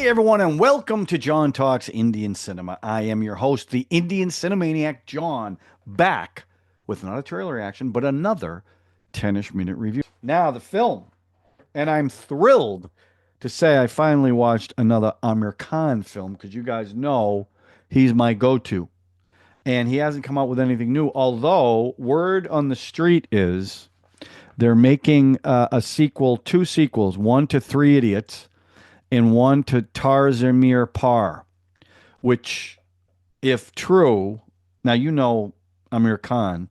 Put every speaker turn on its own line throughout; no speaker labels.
Hey everyone, and welcome to John Talks Indian Cinema. I am your host, the Indian Cinemaniac John, back with not a trailer reaction, but another 10ish minute review. Now, the film, and I'm thrilled to say I finally watched another Aamir Khan film because you guys know he's my go-to. And he hasn't come out with anything new, although word on the street is they're making a sequel, two sequels, one to Three Idiots and one to Zameen Par, which, if true, now you know Aamir Khan,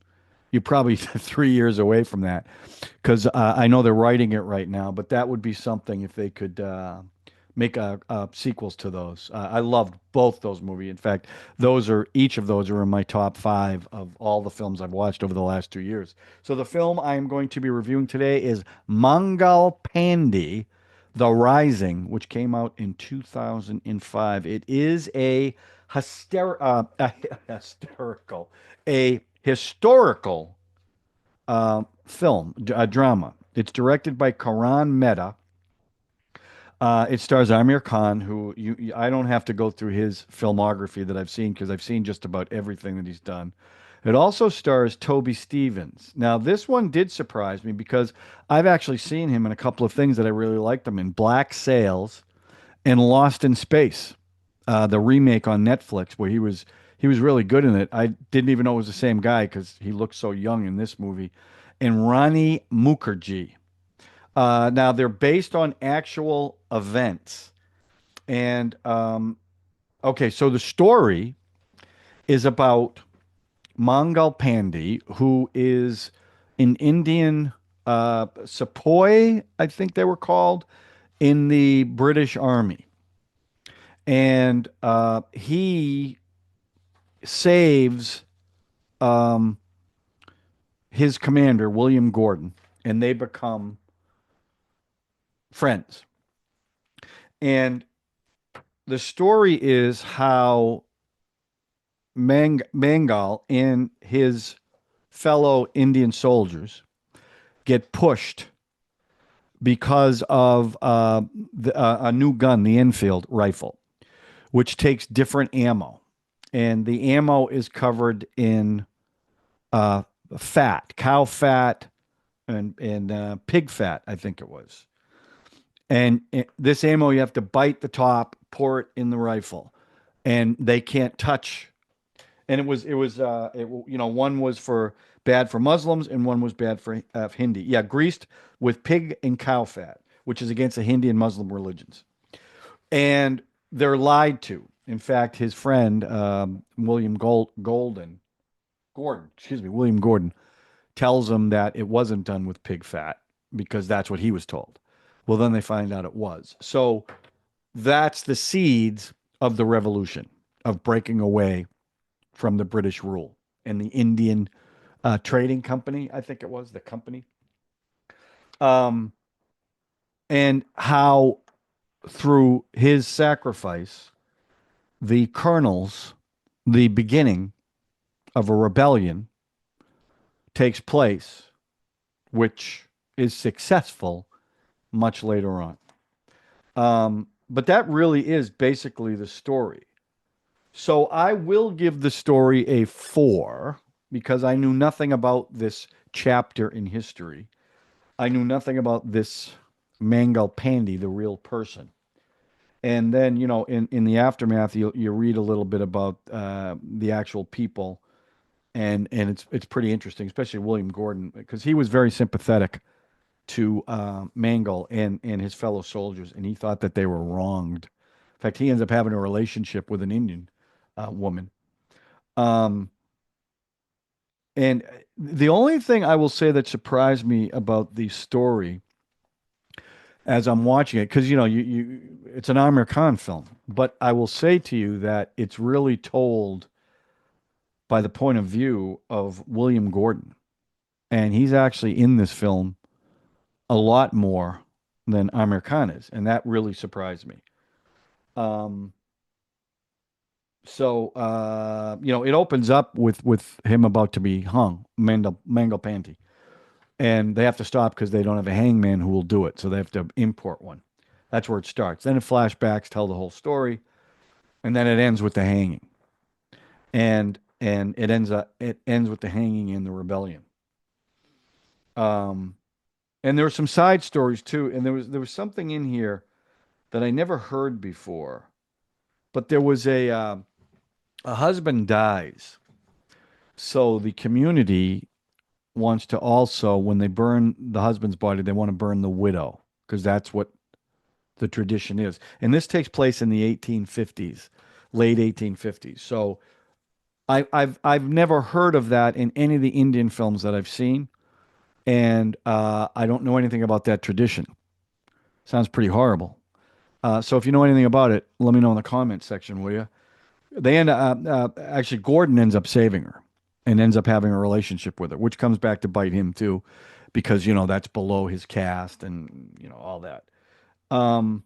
you're probably 3 years away from that because I know they're writing it right now, but that would be something if they could make sequels to those. I loved both those movies. In fact, each of those are in my top five of all the films I've watched over the last 2 years. So the film I am going to be reviewing today is Mangal Pandey, The Rising, which came out in 2005. It is hysterical, a historical film, a drama. It's directed by Ketan Mehta. It stars Aamir Khan, who I don't have to go through his filmography that I've seen because I've seen just about everything that he's done. It also stars Toby Stevens. Now, this one did surprise me because I've actually seen him in a couple of things that I really liked him in: Black Sails and Lost in Space, the remake on Netflix, where he was really good in it. I didn't even know it was the same guy because he looked so young in this movie. And Rani Mukerji. Now they're based on actual events. And okay, so the story is about Mangal Pandey, who is an Indian sepoy, I think they were called, in the British Army. And he saves um, his commander, William Gordon, and they become friends. And the story is how Mangal and his fellow Indian soldiers get pushed because of a new gun, the Enfield rifle, which takes different ammo. And the ammo is covered in uh, fat, cow fat, and pig fat, I think it was. And this ammo, you have to bite the top, pour it in the rifle, and they can't touch. And one was for bad for Muslims, and one was bad for Hindi. Yeah, greased with pig and cow fat, which is against the Hindi and Muslim religions. And they're lied to. In fact, his friend William Gordon, tells him that it wasn't done with pig fat because that's what he was told. Well, then they find out it was. So that's the seeds of the revolution, of breaking away from the British rule and the Indian Trading Company, I think it was the company. Um, and how through his sacrifice, the colonels, the beginning of a rebellion takes place, which is successful much later on. But that really is basically the story. So I will give the story a 4 because I knew nothing about this chapter in history. I knew nothing about this Mangal Pandey, the real person. And then, in the aftermath, you read a little bit about the actual people, and it's pretty interesting, especially William Gordon, because he was very sympathetic to Mangal and his fellow soldiers, and he thought that they were wronged. In fact, he ends up having a relationship with an Indian woman. Um, and the only thing I will say that surprised me about the story as I'm watching it, because it's an Aamir Khan film, but I will say to you that it's really told by the point of view of William Gordon, and he's actually in this film a lot more than Aamir Khan is, and that really surprised me. Um, it opens up with him about to be hung, Mangal Pandey, and they have to stop because they don't have a hangman who will do it, so they have to import one. That's where it starts. Then it flashbacks, tell the whole story, and then it ends with the hanging. And it ends with the hanging and the rebellion. Um, and there were some side stories too, and there was something in here that I never heard before. But there was a husband dies, so the community wants to also, when they burn the husband's body, they want to burn the widow because that's what the tradition is. And this takes place in the 1850s, late 1850s. So I've never heard of that in any of the Indian films that I've seen, and I don't know anything about that tradition. Sounds pretty horrible. So if you know anything about it, let me know in the comments section, will you? They end up actually Gordon ends up saving her and ends up having a relationship with her, which comes back to bite him too, because that's below his caste and all that. Um,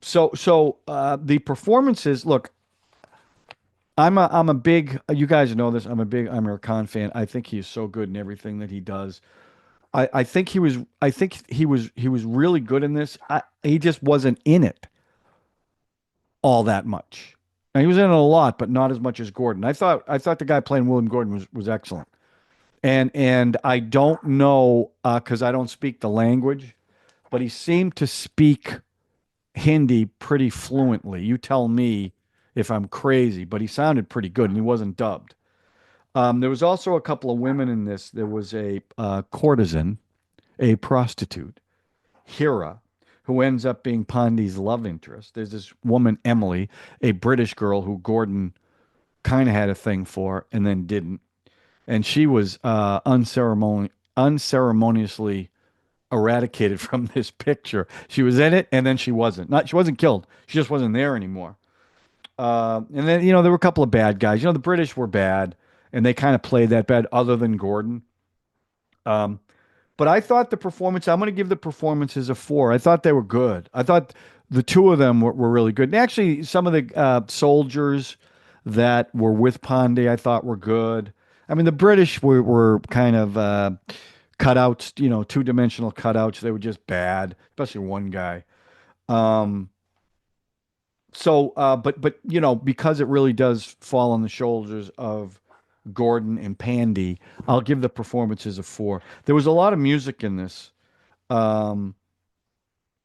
so the performances. Look, I'm a big. You guys know this. I'm a big Aamir Khan fan. I think he is so good in everything that he does. I think he was. I think he was really good in this. He just wasn't in it all that much. Now, he was in it a lot, but not as much as Gordon. I thought the guy playing William Gordon was excellent. And I don't know because I don't speak the language, but he seemed to speak Hindi pretty fluently. You tell me if I'm crazy, but he sounded pretty good, and he wasn't dubbed. There was also a couple of women in this. There was a courtesan, a prostitute, Hira, who ends up being Pandey's love interest. There's this woman, Emily, a British girl who Gordon kind of had a thing for and then didn't. And she was unceremoniously eradicated from this picture. She was in it and then she wasn't. Not she wasn't killed. She just wasn't there anymore. And then there were a couple of bad guys. The British were bad and they kind of played that bad other than Gordon. Um, but I thought the performance, I'm going to give the performances a 4. I thought they were good. I thought the two of them were really good. And actually, some of the soldiers that were with Pandey, I thought were good. I mean, the British were kind of cutouts, two-dimensional cutouts. They were just bad, especially one guy. Um, but because it really does fall on the shoulders of Gordon and Pandy, I'll give the performances a 4. There was a lot of music in this. Um,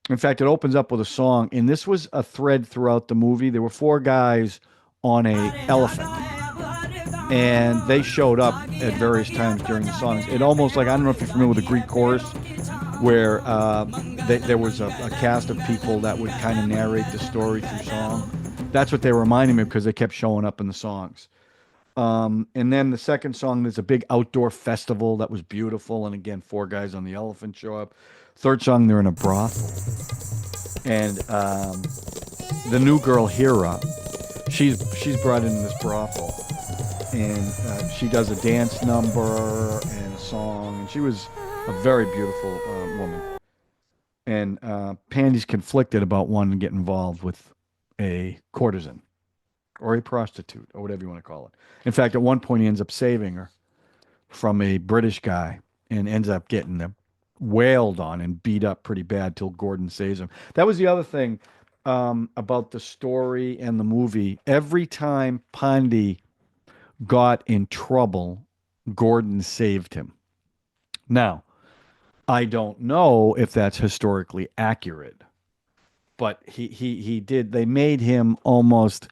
in fact, it opens up with a song, and this was a thread throughout the movie. There were 4 guys on a elephant, and they showed up at various times during the songs. It almost like I don't know if you're familiar with the Greek chorus, where there was a cast of people that would kind of narrate the story through song. That's what they were reminding me of because they kept showing up in the songs. And then the second song, there's a big outdoor festival that was beautiful. And again, 4 guys on the elephant show up. Third song, they're in a brothel. And the new girl, Hira, she's brought into this brothel. And she does a dance number and a song. And she was a very beautiful woman. And Pandy's conflicted about wanting to get involved with a courtesan or a prostitute or whatever you want to call it. In fact, at one point, he ends up saving her from a British guy and ends up getting them wailed on and beat up pretty bad till Gordon saves him. That was the other thing about the story and the movie. Every time Pandey got in trouble, Gordon saved him. Now, I don't know if that's historically accurate, but he did. They made him almost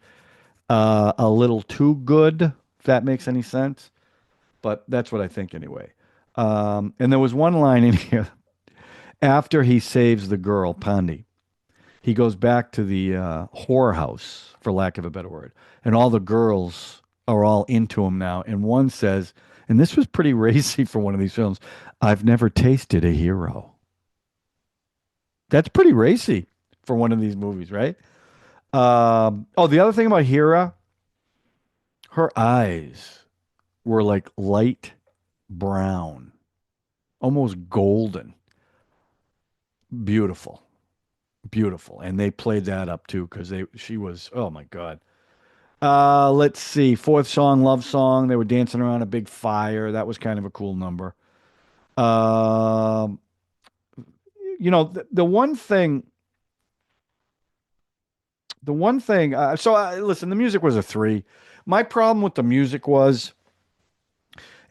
a little too good, if that makes any sense. But that's what I think anyway. And there was one line in here after he saves the girl, Pandey. He goes back to the whorehouse, for lack of a better word, and all the girls are all into him now. And one says, and this was pretty racy for one of these films, "I've never tasted a hero." That's pretty racy for one of these movies, right? The other thing about Hira, her eyes were like light brown, almost golden. Beautiful, beautiful, and they played that up too because she was, oh my God. Let's see, fourth song, love song. They were dancing around a big fire. That was kind of a cool number. Um, the one thing. The one thing, listen, the music was a three. My problem with the music was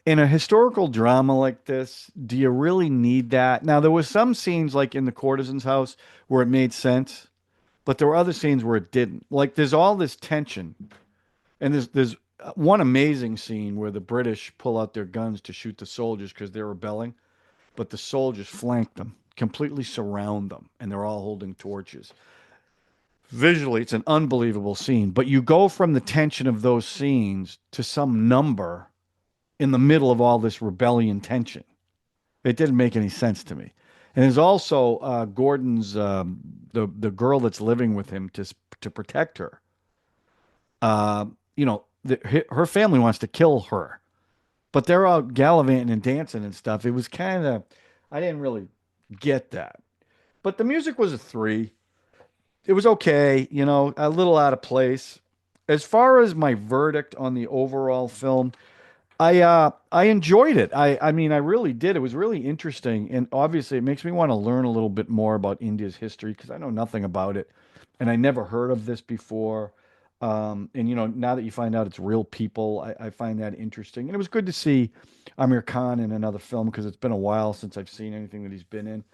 in a historical drama like this, do you really need that? Now, there was some scenes like in the courtesan's house where it made sense, but there were other scenes where it didn't. Like there's all this tension, and there's one amazing scene where the British pull out their guns to shoot the soldiers because they're rebelling, but the soldiers flank them, completely surround them, and they're all holding torches. Visually, it's an unbelievable scene, but you go from the tension of those scenes to some number in the middle of all this rebellion tension. It didn't make any sense to me. And there's also Gordon's the girl that's living with him to protect her. Her family wants to kill her, but they're out gallivanting and dancing and stuff. It was kind of, I didn't really get that. But the music was a three. It was okay, a little out of place. As far as my verdict on the overall film, I enjoyed it. I mean, I really did. It was really interesting, and obviously, it makes me want to learn a little bit more about India's history because I know nothing about it, and I never heard of this before. And now that you find out it's real people, I find that interesting. And it was good to see Aamir Khan in another film because it's been a while since I've seen anything that he's been in.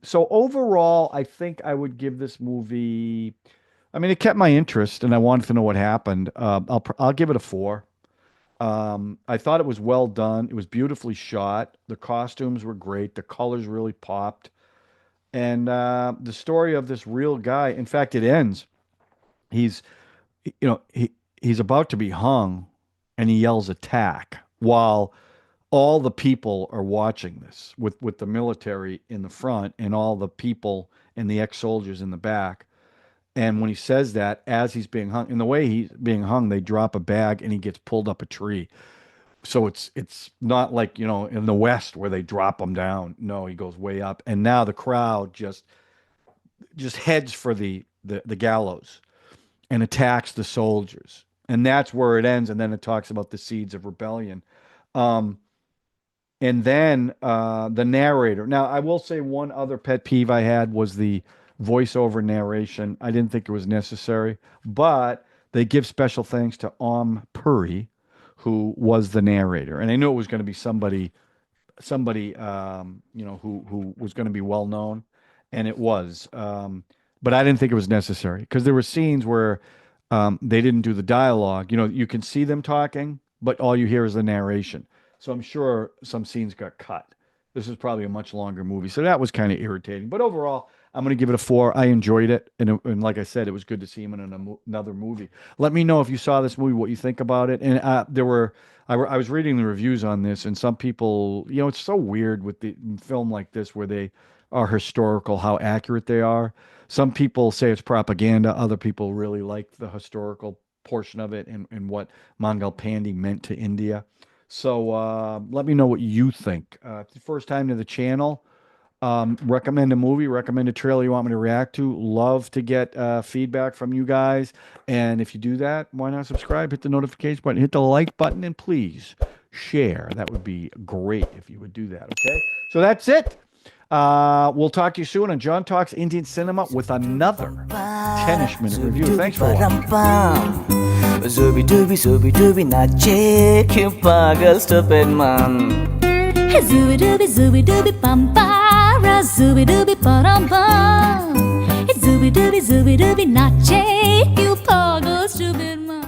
So overall, I think I would give this movie. I mean, it kept my interest, and I wanted to know what happened. I'll give it a four. I thought it was well done. It was beautifully shot. The costumes were great. The colors really popped. And the story of this real guy, in fact, it ends. He's, he's about to be hung and he yells attack while all the people are watching this with the military in the front and all the people and the ex-soldiers in the back. And when he says that, as he's being hung, in the way he's being hung, they drop a bag and he gets pulled up a tree. So it's not like, in the West where they drop him down. No, he goes way up. And now the crowd just heads for the gallows and attacks the soldiers. And that's where it ends. And then it talks about the seeds of rebellion. And then the narrator. Now, I will say one other pet peeve I had was the voiceover narration. I didn't think it was necessary, but they give special thanks to Puri, who was the narrator. And I knew it was going to be somebody, who was going to be well known, and it was. But I didn't think it was necessary because there were scenes where they didn't do the dialogue. You can see them talking, but all you hear is the narration. So I'm sure some scenes got cut. This is probably a much longer movie, so that was kind of irritating. But overall, I'm going to give it a four. I enjoyed it, and like I said, it was good to see him in another movie. Let me know if you saw this movie, what you think about it. And I was reading the reviews on this, and some people, it's so weird with the film like this where they are historical, how accurate they are. Some people say it's propaganda. Other people really like the historical portion of it and what Mangal Pandey meant to India. So let me know what you think. If it's the first time to the channel, recommend a movie, recommend a trailer you want me to react to. Love to get feedback from you guys. And if you do that, why not subscribe, hit the notification button, hit the like button, and please share. That would be great if you would do that, okay? So that's it. We'll talk to you soon on John Talks Indian Cinema with another 10ish-minute review. Thanks for watching.
Zooby dooby nache kyun pagal stupid man.
Zooby dooby pampara, zooby dooby param pam. Zooby dooby nache kyun pagal stupid man.